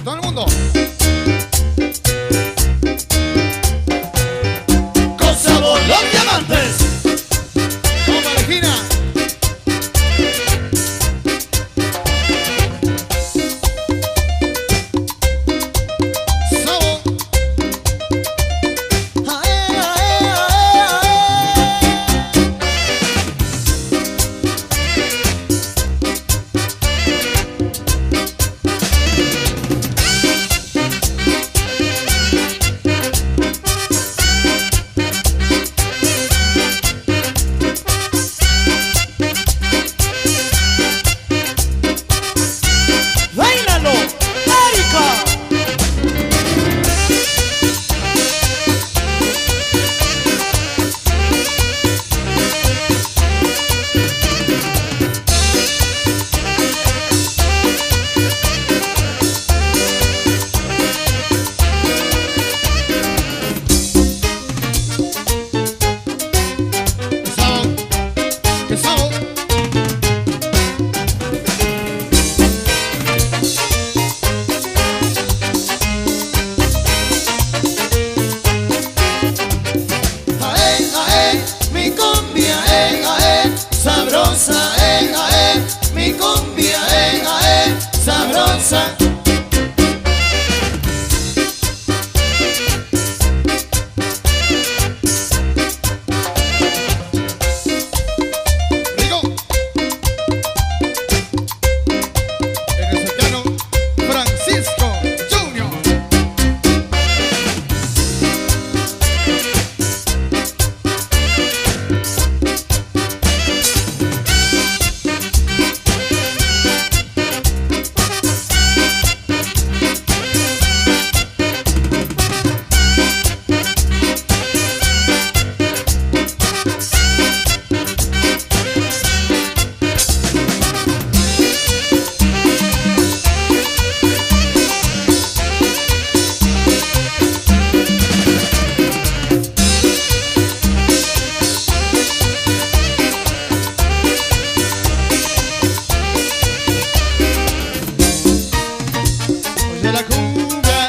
todo el mundo. Con sabor, los diamantes. Vamos, Regina. Mi cumbia, sabrosa. Rico. El receptano Francisco Junior. De la cumbia,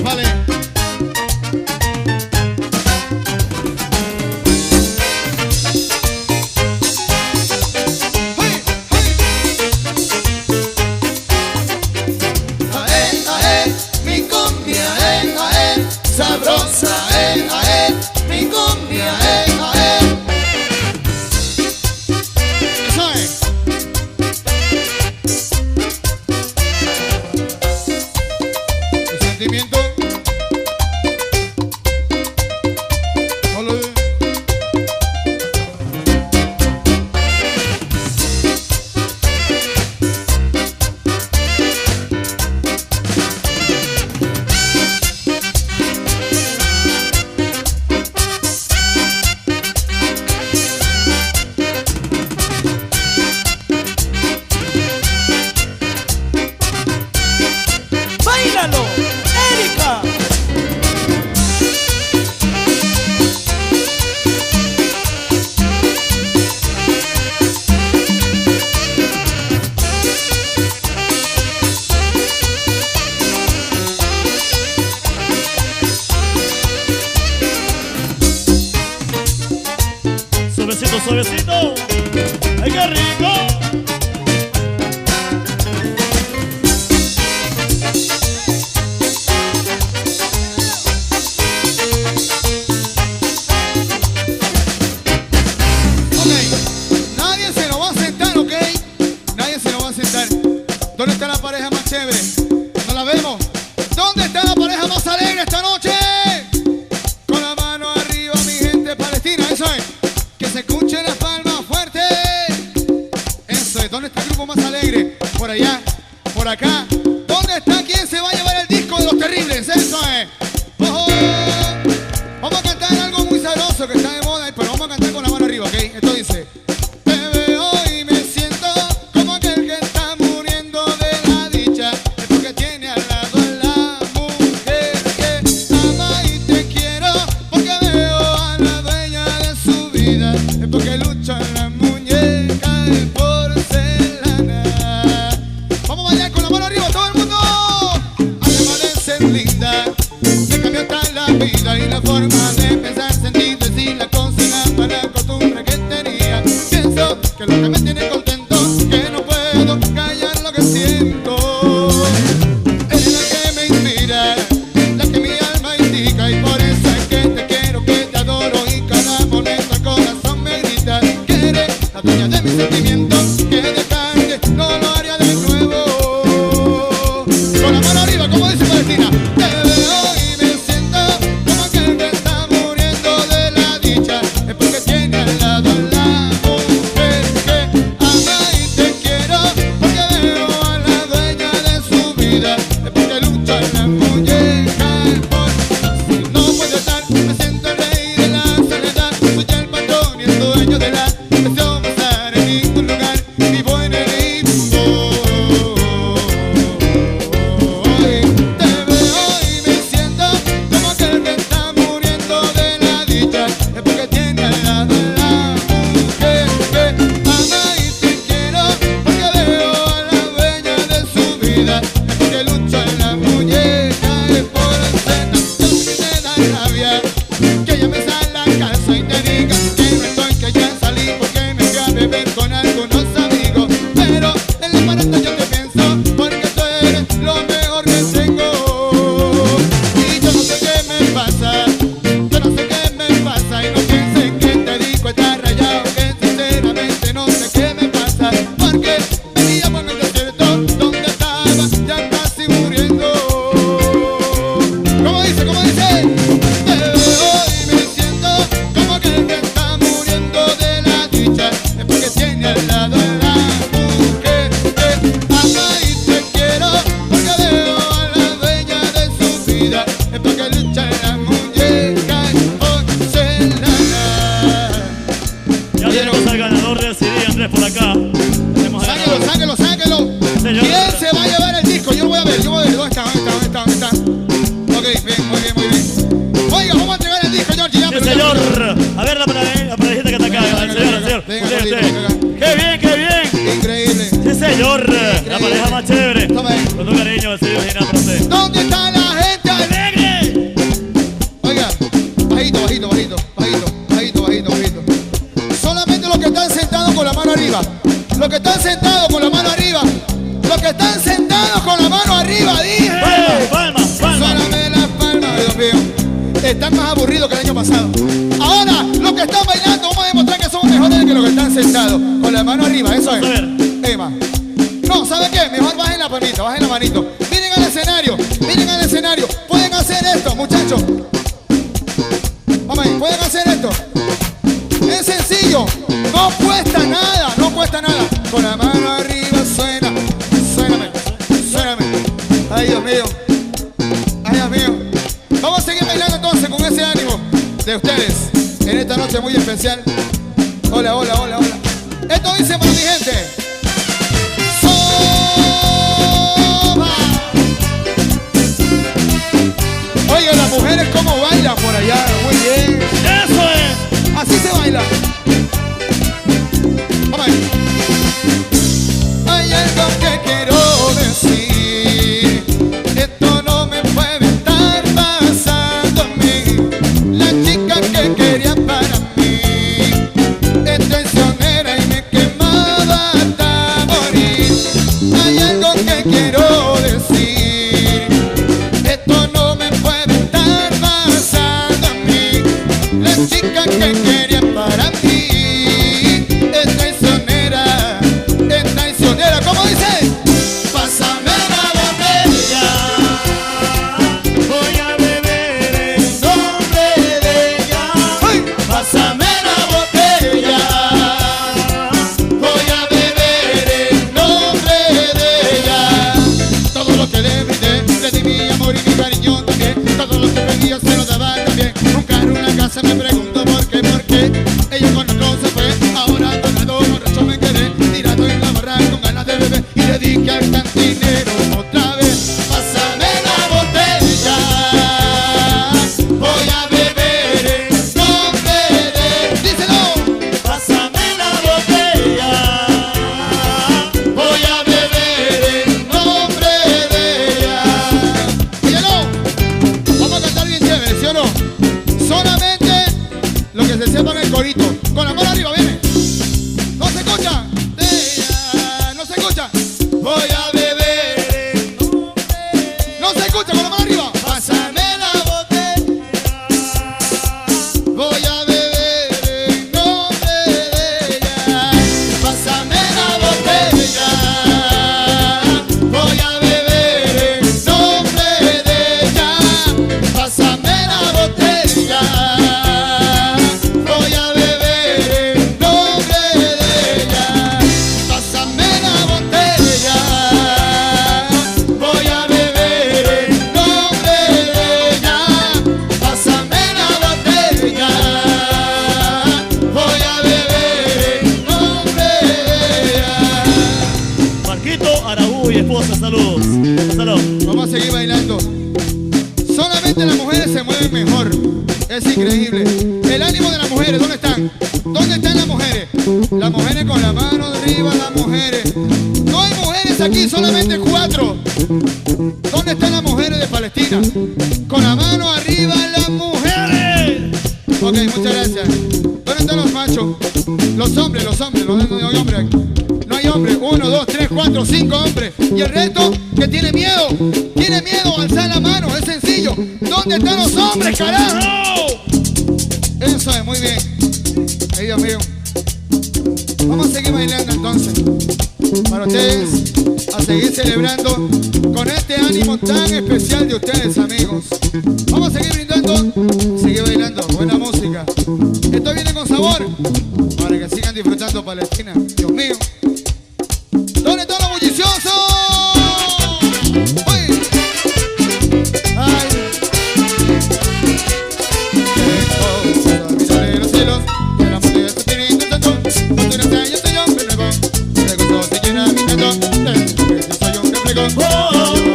vale. ¡Hey, Ae, mi cumbia, sabrosa, mi cumbia, Eso es. El sentimiento. Ole. ¡Báilalo, Erika! Suavecito, suavecito. ¡Ay, qué rico! Nadie se lo va a sentar, ¿ok? Nadie se lo va a sentar. ¿Dónde está la pareja más chévere? No la vemos. ¿Dónde está la pareja más alegre esta noche? Con la mano arriba, mi gente palestina. Eso es. Que se escuchen las palmas fuerte. Eso es. ¿Dónde está el grupo más alegre? Por allá, por acá. ¿Dónde está quien se va a llevar el disco de los terribles? Eso es. ¡Ojo! Vamos a cantar algo muy sabroso que está de moda, pero vamos a cantar con la mano arriba, ¿ok? Esto dice: te veo y me siento como aquel que está muriendo de la dicha. Es porque tiene al lado a la mujer que ama y te quiero. Porque veo a la dueña de su vida. Es porque lucha la muñeca de porcelana. Vamos a bailar con la mano arriba, todo el mundo. vida y la forma de pensar, sentir, decir la cocina para la costumbre que tenía. Pienso que lo que me tiene contento, que no puedo callar lo que siento. Es la que me inspira, la que mi alma indica, y por eso es que te quiero, que te adoro, y cada momento el corazón me grita que eres la dueña de mis sentimientos, que dejarte no lo haría de nuevo. Con la mano arriba, como dice Palestina. Te veo y me siento como aquel que está muriendo de la dicha. Es porque tiene al lado a la mujer que ama y te quiero. Porque veo a la dueña de su vida. Es porque lucha en la muñeca. Si no puedo estar, me siento el rey de la soledad. Soy el patrón y el dueño de la deseo pasar en ningún lugar. Vivo en el limbo. Te veo y me siento como aquel que está muriendo de la dicha. Es porque tiene al lado a la mujer que ama y te quiero. Porque veo a la dueña de su vida. Es porque lucha en la muñeca. Es por hacer tanto que te da rabia que llames a la casa y te digan que no estoy, que ya salí porque me fui a beber con algunos amigos. Pero en la parada yo te pienso porque tú eres lo mejor que tengo. Y yo no sé qué me pasa, yo no sé qué me pasa. Y no piensen que te digo está rayado, que sinceramente no sé qué me pasa. Porque venía por el desierto donde estaba ya casi muriendo. ¿Cómo dice? ¿Cómo dice? Te veo y me siento como aquel que está muriendo de la dicha. Es porque tiene al lado a la mujer que ama y te quiero. Porque veo a la dueña de su vida. Es porque lucha en la muñeca porcelana. Ya tenemos al ganador del CD, Andrés, por acá. Tenemos al Sáquelo, ganador. sáquelo, sáquelo. Señor. ¿Quién se va a llevar el disco? Yo lo voy a ver, yo voy a ver. ¿Dónde está? ¿Dónde está? ¿Dónde está? ¿Dónde está? Ok, bien, muy bien, muy bien. Oiga, vamos a entregar el disco, Georgie. Sí, señor. A ver la parejita que está acá. El señor. Venga, Usted, venga, usted. venga. ¡Qué bien, qué bien! Increíble. Sí, señor. La pareja más chévere. Toma ahí. Con tu cariño, el CD original para usted. ¿Dónde está la gente alegre? Oiga, bajito, bajito, bajito, bajito, bajito, bajito, bajito. Solamente los que están sentados con la mano arriba. Los que están sentados con la mano arriba. Los que están sentados con la mano arriba, dije. Palma, palma. Suéname las palmas, Dios mío. Están más aburridos que el año pasado. Ahora, los que están bailando, vamos a demostrar que somos mejores que los que están sentados. Con la mano arriba, eso es. A ver. Emma. No, ¿sabe qué? Mejor bajen la palmita, bajen la manito. Miren al escenario, miren al escenario. Pueden hacer esto, muchachos. Vamos ahí, pueden hacer esto. Es sencillo, no cuesta nada, no cuesta nada. Con la mano arriba suena, suéname, suéname. Ay, Dios mío, ay, Dios mío. Vamos a seguir bailando entonces con ese ánimo de ustedes en esta noche muy especial. Hola, hola, hola, hola. Esto dice para mi gente. Soba. Oiga, las mujeres cómo bailan por allá, muy bien. ¡Eso es! Así se baila. Vamos ahí. Hay algo que quiero decir. Esto no me puede estar pasando a mí. La chica que quería para mí es traicionera y me quemaba tanto. seguir bailando. Solamente las mujeres se mueven mejor. Es increíble. El ánimo de las mujeres, ¿dónde están? ¿Dónde están las mujeres? Las mujeres con la mano arriba, las mujeres. No hay mujeres aquí, solamente 4. ¿Dónde están las mujeres de Palestina? Con la mano arriba, las mujeres. Ok, muchas gracias. ¿Dónde están los machos? Los hombres, no hay hombres aquí. No hay hombres. 1, 2, 3, 4, 5 hombres. Y el resto que tiene miedo. Tiene miedo a alzar la mano. Es sencillo. ¿Dónde están los hombres, carajo? Eso es, muy bien. Ay, Dios mío. Vamos a seguir bailando entonces. Para ustedes, a seguir celebrando con este ánimo tan especial de ustedes, amigos. Vamos a seguir brindando, seguir bailando. Buena música. Esto viene con sabor. Para que sigan disfrutando Palestina. Dios mío. ¿Dónde están los bulliciosos? ¡Uy! ¡Ay! Mira los cielos, que la montaña se tiene intentando. Cuando yo soy hombre nuevo, de gozo se llena mi canto. Yo soy un reflejo, yo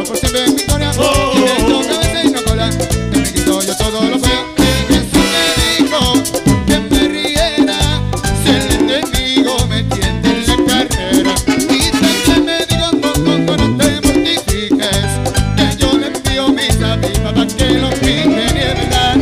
por siempre en victoria. Y de esto cabeza y no cola, que me quito yo todo lo feo. Jesús me dijo que me riera, si el enemigo me tiende en la carrera. Y también me dijo, no te mortifiques, que yo le envío mis avispas para que los pique ni es verdad.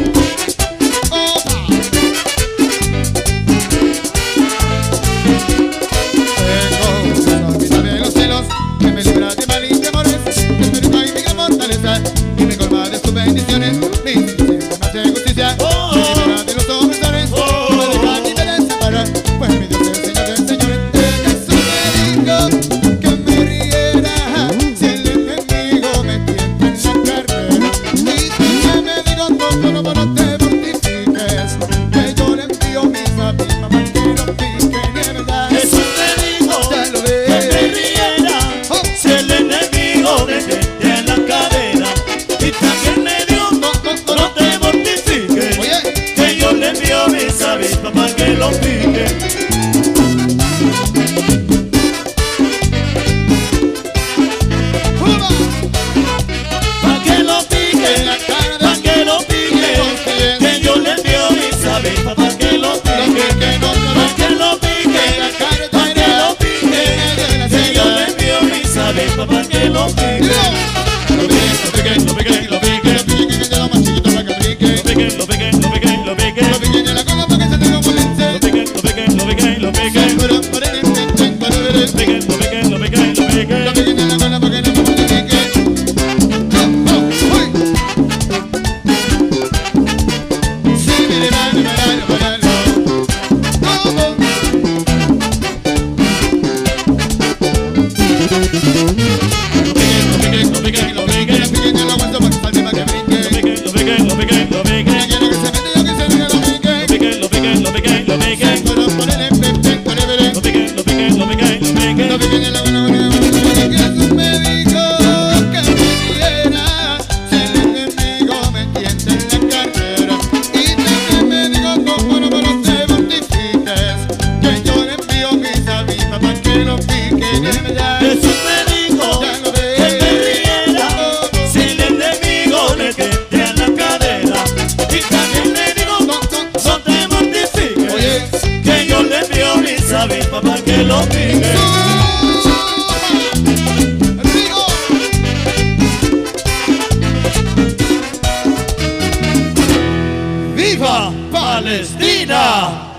Y me colma de sus bendiciones, mi sistema de justicia, y me libra de los opresores, y me deja ni me desampara, pues mi Dios es Señor de señores. Jesús me dijo que me riera, si el enemigo me tiende en la carrera. Y también me dijo, no te mortifiques, que yo le envío mis avispas para que los piquen, es verdad. Jesús me dijo Ya lo ves. que me riera, si el enemigo me tiende en la cadera. Y también me dio, no te mortifiques, Oye. que yo le envío mis avispas para que lo pique. ¡Juba! Pa' que lo pique, En la cara de pa' que lo pique, que yo le envío mis avispas pa' que lo pique, pa' que lo pique, pa' que lo pique, que yo le envío mis avispas pa' que lo pique. Lo pique, lo pique, lo pique, lo pique, lo pique, lo pique, lo pique, lo pique, lo pique, lo pique, lo pique, lo pique, lo pique, lo pique, lo pique, lo pique. Jesús me dijo que me riera, si el enemigo me tiende en la cadera. Y también me dijo, no te mortifiques, que yo le envío mis avispas para que lo pique. ¡Viva Palestina!